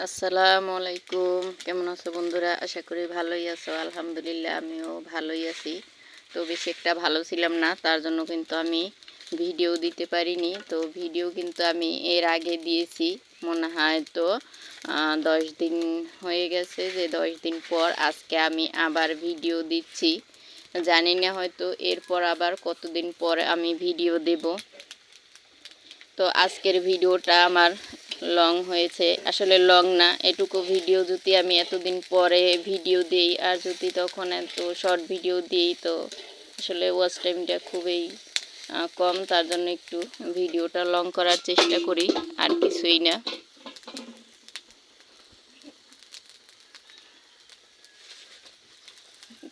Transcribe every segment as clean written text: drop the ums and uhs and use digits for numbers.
আসসালামু আলাইকুম। কেমন আছো বন্ধুরা? আশা করি ভালোই আছো। আলহামদুলিল্লাহ আমিও ভালোই আছি। তো বেশি একটা ভালো ছিলাম না, তার জন্য কিন্তু আমি ভিডিও দিতে পারিনি। তো ভিডিও কিন্তু আমি এর আগে দিয়েছি, মনে হয় তো 10 দিন হয়ে গেছে, যে 10 দিন পর আজকে আমি আবার ভিডিও দিচ্ছি। জানি না হয়তো এরপর আবার কতদিন পর আমি ভিডিও দেব। তো আজকের ভিডিওটা আমার লং হয়েছে, আসলে লং না, এটুকু ভিডিও যদি আমি এতদিন পরে ভিডিও দিই আর যদি তখন এত শর্ট ভিডিও দিই, তো আসলে ওয়াচ টাইমটা খুবই কম, তার জন্য একটু ভিডিওটা লং করার চেষ্টা করি, আর কিছুই না।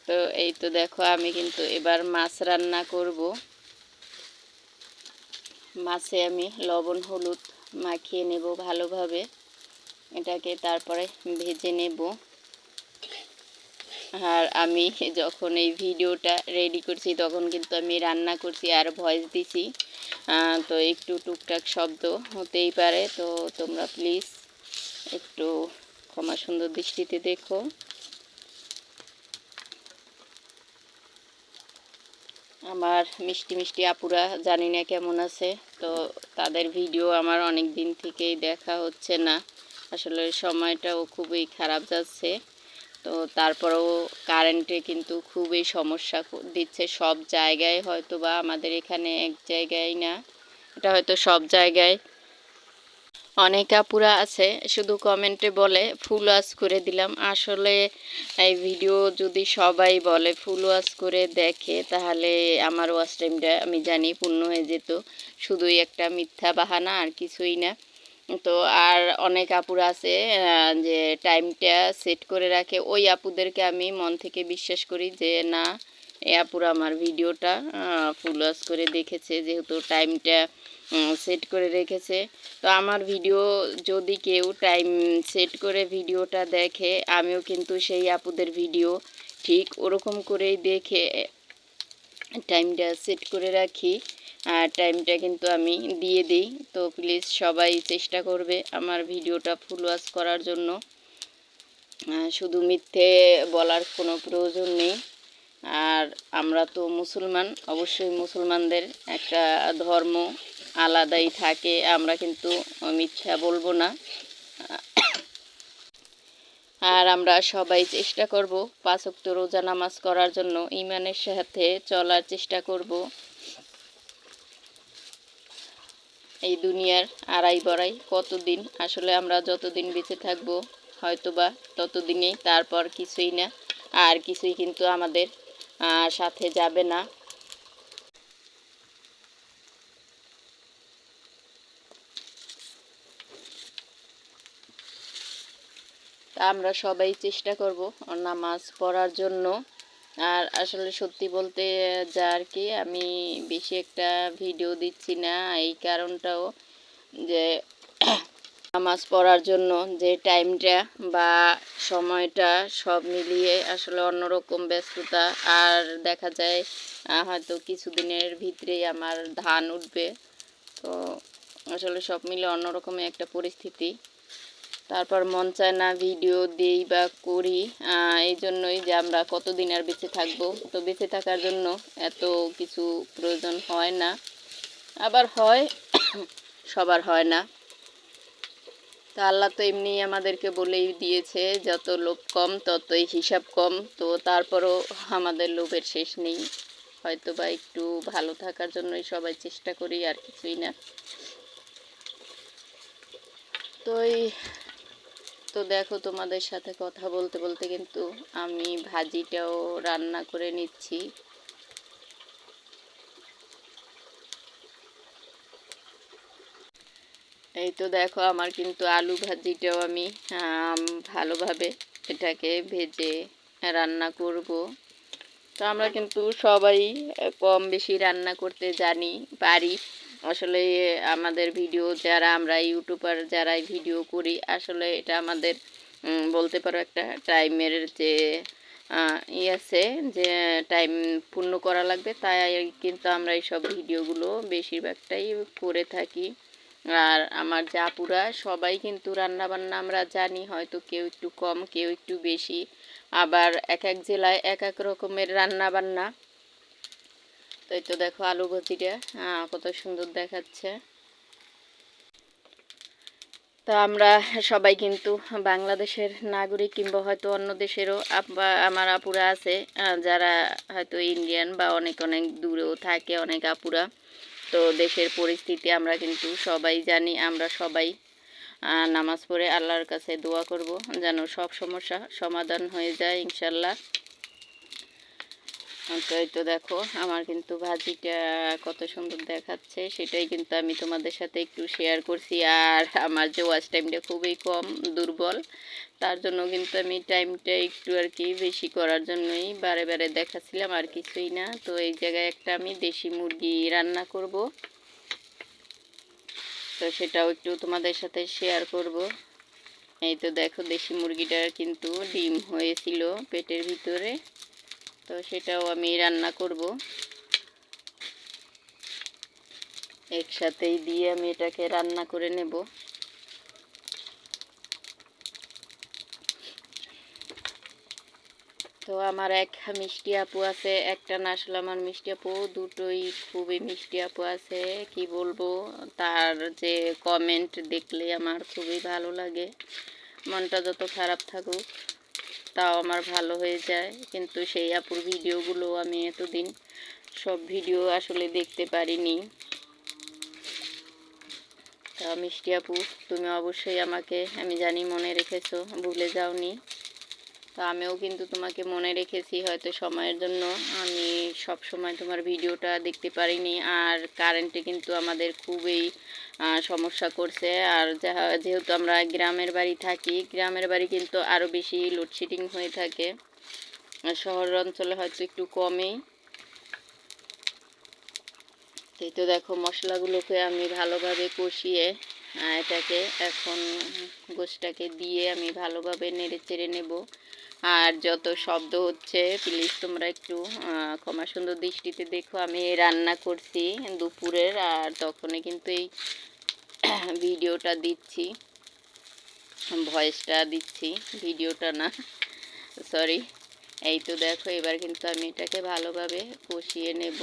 তো এই তো দেখো, আমি কিন্তু এবার মাছ রান্না করব। মাছে আমি লবণ হলুদ মাখিয়ে নেব ভালোভাবে, এটাকে তারপরে ভেজে নেব। আর আমি যখন এই ভিডিওটা রেডি করছি তখন কিন্তু আমি রান্না করছি আর ভয়েস দিছি, তো একটু টুকটাক শব্দ হতেই পারে, তো তোমরা প্লিজ একটু ক্ষমা সুন্দর দৃষ্টিতে দেখো। আমার মিষ্টি মিষ্টি আপুরা জানি না কেমন আছে, তো তাদের ভিডিও আমার অনেক দিন থেকেই দেখা হচ্ছে না, আসলে সময়টাও খুবই খারাপ যাচ্ছে। তো তারপরেও কারেন্টে কিন্তু খুবই সমস্যা দিচ্ছে সব জায়গায়, হয়তো বা আমাদের এখানে এক জায়গায় না, এটা হয়তো সব জায়গায়। অনেক আপুরা আছে শুধু কমেন্টে বলে ফুল ওয়াচ করে দিলাম, আসলে এই ভিডিও যদি সবাই বলে ফুল ওয়াচ করে দেখে তাহলে আমার ওয়াচ টাইমটা আমি জানি পূর্ণ হয়ে যেত, শুধুই একটা মিথ্যা বাহানা আর কিছুই না। তো আর অনেক আপুরা আছে যে টাইমটা সেট করে রাখে, ওই আপুদেরকে আমি মন থেকে বিশ্বাস করি যে না, এই আপুরা আমার ভিডিওটা ফুল ওয়াচ করে দেখেছে, যেহেতু টাইমটা সেট করে রেখেছে। তো আমার ভিডিও যদি কেউ টাইম সেট করে ভিডিওটা দেখে, আমিও কিন্তু সেই আপুদের ভিডিও ঠিক ওরকম করেই দেখে টাইমটা সেট করে রাখি, আর টাইমটা কিন্তু আমি দিয়ে দিই। তো প্লিজ সবাই চেষ্টা করবে আমার ভিডিওটা ফুল ওয়াচ করার জন্য, শুধু মিথ্যে বলার কোনো প্রয়োজন নেই। আর আমরা তো মুসলমান, অবশ্যই মুসলমানদের একটা ধর্ম আলাদাই থাকে, আমরা কিন্তু মিথ্যা বলবো না। আর আমরা সবাই চেষ্টা করব 5 ওয়াক্ত রোজা নামাজ করার জন্য, ঈমানের সাথে চলার চেষ্টা করব। এই দুনিয়ার আড়াই বড়াই কতদিন, আসলে আমরা যতদিন বেঁচে থাকব হয়তোবা ততদিনেই, তারপর কিছুই না, আর কিছুই কিন্তু আমাদের সাথে যাবে না। তা আমরা সবাই চেষ্টা করব নামাজ পড়ার জন্য। আর আসলে সত্যি বলতে যা আর কি, আমি বেশি একটা ভিডিও দিচ্ছি না, এই কারণটাও যে নামাজ পড়ার জন্য যে টাইমটা বা সময়টা সব মিলিয়ে আসলে অন্যরকম ব্যস্ততা, আর দেখা যায় হয়তো কিছুদিনের ভিতরেই আমার ধান উঠবে, তো আসলে সব মিলে অন্যরকম একটা পরিস্থিতি, তারপর মন চায় না ভিডিও দিই বা করি, এই জন্যই যে আমরা কতদিন আর বেঁচে থাকবো, তো বেঁচে থাকার জন্য এত কিছু প্রয়োজন হয় না, আবার হয় সবার হয় না। তা আল্লাহ তো এমনি আমাদেরকে বলেই দিয়েছে, যত লোভ কম ততই হিসাব কম, তো তারপরও আমাদের লোভের শেষ নেই, হয়তো বা একটু ভালো থাকার জন্যই সবাই চেষ্টা করি, আর কিছুই না। তো তো দেখো, তোমাদের সাথে কথা বলতে বলতে কিন্তু আমি ভাজিটাও রান্না করে নিচ্ছি। এই তো দেখো, আমার কিন্তু আলু ভাজিটাও আমি ভালোভাবে এটাকে ভেজে রান্না করব। তো আমরা কিন্তু সবাই কম বেশি রান্না করতে জানি, পারি। আসলে আমাদের ভিডিও যারা আমরা ইউটিউবার যারা ভিডিও করি, আসলে এটা আমাদের বলতে পারো একটা টাইমের যে আছে, যে টাইম পূর্ণ করা লাগবে, তাই কিন্তু আমরা এইসব ভিডিওগুলো বেশিরভাগটাই করে থাকি। আর আমার যে আপুরা সবাই কিন্তু রান্না বান্না আমরা জানি, হয়তো কেউ একটু কম কেউ একটু বেশি, আবার এক এক জেলায় এক এক রকমের রান্না বান্না। তো এই তো দেখো আলু ভাজিটা কত সুন্দর দেখাচ্ছে। তো আমরা সবাই কিন্তু বাংলাদেশের নাগরিক, কিংবা হয়তো অন্য দেশেরও আমার আপুরা আছে যারা হয়তো ইন্ডিয়ান বা অনেক অনেক দূরেও থাকে অনেক আপুরা। তো দেশের পরিস্থিতি আমরা কিন্তু সবাই জানি। আমরা সবাই নামাজ পড়ে আল্লাহর কাছে দোয়া করব যেন সব সমস্যা সমাধান হয়ে যায় ইনশাল্লাহ। তো এই তো দেখো আমার কিন্তু ভাজিটা কত সুন্দর দেখাচ্ছে, সেটাই কিন্তু আমি তোমাদের সাথে একটু শেয়ার করছি। আর আমার যে ওয়াচ টাইমটা খুবই কম, দুর্বল, তার জন্য কিন্তু আমি টাইমটা একটু আর কি বেশি করার জন্যই বারে বারে দেখাচ্ছিলাম, আর কিছুই না। তো এই জায়গায় একটা আমি দেশি মুরগি রান্না করব, তো সেটাও একটু তোমাদের সাথে শেয়ার করব। এই তো দেখো দেশি মুরগিটার কিন্তু ডিম হয়েছিল পেটের ভিতরে, তো সেটাও আমি রান্না করব। একসাথেই দিয়ে আমি এটাকে রান্না করে নেব। তো আমার এক মিষ্টি আপু আছে, একটা না আসলে আমার মিষ্টি আপু দুটোই খুবই মিষ্টি আপু আছে, কি বলবো। তার যে কমেন্ট দেখলে আমার খুবই ভালো লাগে, মনটা যত খারাপ থাকুক তাও আমার ভালো হয়ে যায়। কিন্তু সেই আপুর ভিডিওগুলো আমি এতদিন সব ভিডিও আসলে দেখতে পারিনি। তা মিষ্টি আপু, তুমি অবশ্যই আমাকে, আমি জানি মনে রেখেছো, ভুলে যাওনি। তো আমিও কিন্তু তোমাকে মনে রেখেছি, হয়তো সময়ের জন্য আমি সব সময় তোমার ভিডিওটা দেখতে পারিনি। আর কারেন্টে কিন্তু আমাদের খুবই সমস্যা করছে। আর যেহেতু আমরা গ্রামের বাড়ি থাকি, গ্রামের বাড়ি কিন্তু আরও বেশি লোডশেডিং হয়ে থাকে, আর শহর অঞ্চলে হয়তো একটু কমেই। এই তো দেখো মশলাগুলোকে আমি ভালোভাবে কষিয়ে এটাকে এখন গোশটাকে দিয়ে আমি ভালোভাবে নেড়ে চেড়ে নেব। আর যত শব্দ হচ্ছে প্লিজ তোমরা একটু ক্ষমা সুন্দর দৃষ্টিতে দেখো। আমি রান্না করছি দুপুরের, আর তখনই কিন্তু এই ভিডিওটা দিচ্ছি, ভয়েসটা দিচ্ছি, ভিডিওটা না, সরি। এই তো দেখো এবার কিন্তু আমি এটাকে ভালোভাবে কষিয়ে নেব।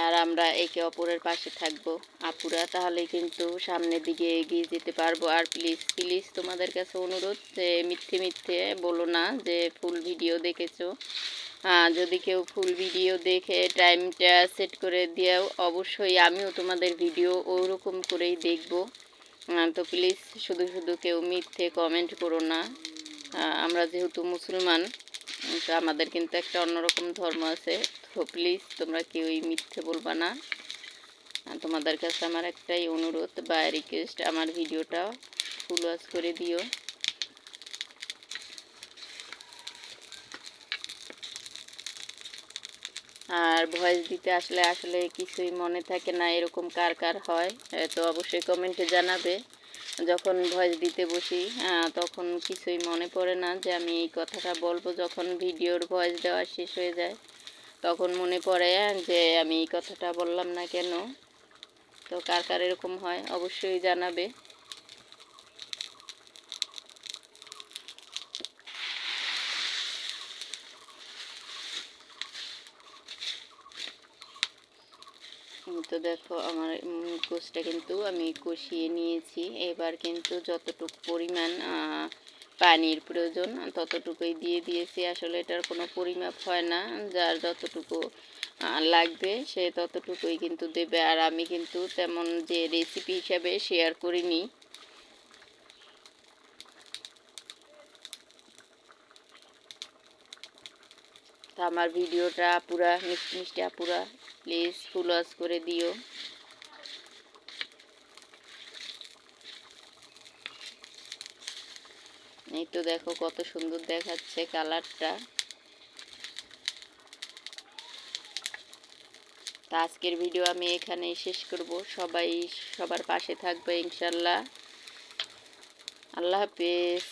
আর আমরা একে অপরের পাশে থাকবো আপুরা, তাহলে কিন্তু সামনের দিকে এগিয়ে যেতে পারবো। আর প্লিজ প্লিজ তোমাদের কাছে অনুরোধ যে মিথ্যে মিথ্যে বলো না যে ফুল ভিডিও দেখেছো। যদি কেউ ফুল ভিডিও দেখে টাইমটা সেট করে দিও, অবশ্যই আমিও তোমাদের ভিডিও ওরকম করেই দেখব। তো প্লিজ শুধু শুধু কেউ মিথ্যে কমেন্ট করো না। আমরা যেহেতু মুসলমান, তো আমাদের কিন্তু একটা অন্যরকম ধর্ম আছে, তো প্লিজ তোমরা কেউই মিথ্যে বলবা না। তোমাদের কাছে আমার একটাই অনুরোধ বা রিকোয়েস্ট, আমার ভিডিওটা ফুল ওয়াচ করে দিও। আর ভয়েস দিতে আসলে আসলে কিছুই মনে থাকে না, এরকম কার কার হয় তো অবশ্যই কমেন্টে জানাবে। যখন ভয়েস দিতে বসি তখন কিছুই মনে পড়ে না যে আমি এই কথাটা বলবো। যখন ভিডিওর ভয়েস দেওয়া শেষ হয়ে যায় তখন মনে পড়ে যে আমি এই কথাটা বললাম না কেন। তো কার কার এরকম হয় অবশ্যই জানাবে। তো দেখো আমার গোশটা কিন্তু আমি কষিয়ে নিয়েছি। এবার কিন্তু যতটুকু পরিমাণ পানির প্রয়োজন ততটুকুই দিয়ে দিয়েছি। আসলে এটার কোনো পরিমাপ হয় না, যার যতটুকু লাগবে সে ততটুকুই কিন্তু দেবে। আর আমি কিন্তু তেমন যে রেসিপি হিসাবে শেয়ার করিনি। তো আমার ভিডিওটা পুরা মিষ্টি মিষ্টি আপুরা প্লিজ ফুল ওয়াচ করে দিও। এই তো দেখো কত সুন্দর দেখাচ্ছে কালারটা। তো আজকের ভিডিও আমি এখানেই শেষ করব। সবাই সবার পাশে থাকবে ইনশাল্লাহ। আল্লাহ হাফেজ।